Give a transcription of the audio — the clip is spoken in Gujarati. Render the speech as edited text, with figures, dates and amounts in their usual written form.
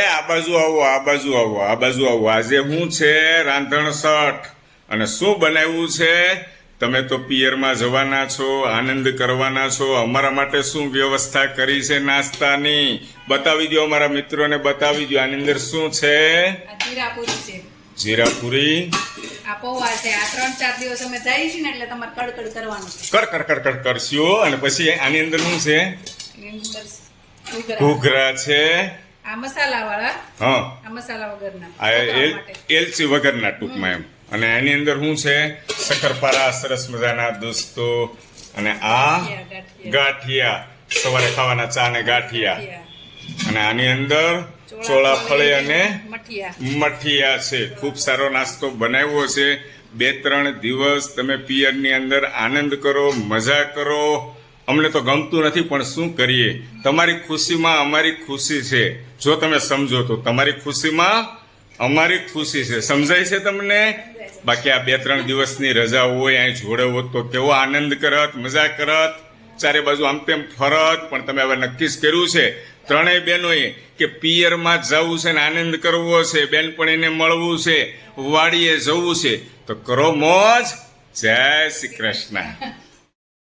આ બાજુ આવો, આ બાજુ આવો, આ બાજુ આવો. આજે શું છે? રાંધણ છઠ. અને શું બનાવ્યું છે? તમે તો પિયરમાં જવાના છો, આનંદ કરવાના છો. અમારા માટે શું વ્યવસ્થા કરી છે નાસ્તાની? બતાવી દો, અમારા મિત્રોને બતાવી દો. આની અંદર શું છે? જીરાપુરી છે. જીરાપુરી. આ પૌવા છે. આ 3-4 દિવસ અમે જઈએ છીએ ને એટલે તમારે કડકડ કરવાનું છે. કડ કરશું. અને પછી આની અંદર શું છે? ઘૂઘરા છે. આ મસાલા વાળા. હા, આ મસાલા વગરના. આ એલચી વગરના ટૂંકમાં એમ. અને એની અંદર શું છે? શક્કરપારા સરસ મજાના દોસ્તો. અને આ ગાંઠિયા, સવારે ખાવાના ચા ને ગાંઠિયા. અને આની અંદર ચોળાફળી અને મઠિયા છે. ખૂબ સારો નાસ્તો બનાવ્યો છે. 2-3 દિવસ તમે પિયરની અંદર આનંદ કરો, મજા કરો. અમને તો ગમતું નથી, પણ શું કરીએ? તમારી ખુશીમાં અમારી ખુશી છે. જો તમે સમજો તો તમારી ખુશીમાં અમારી ખુશી છે. સમજાય છે તમને? બાકી આ 2-3 દિવસની રજા હોય, અહીં જોડે હોત તો કેવો આનંદ કરત, મજા કરત, ચારે બાજુ આમ તેમ ફરત. પણ તમે હવે નક્કી જ કર્યું છે ત્રણેય બહેનોએ કે પિયરમાં જવું છે ને આનંદ કરવો છે, બેનપણીને મળવું છે, વાડીએ જવું છે. તો કરો મોજ. જય શ્રી કૃષ્ણ.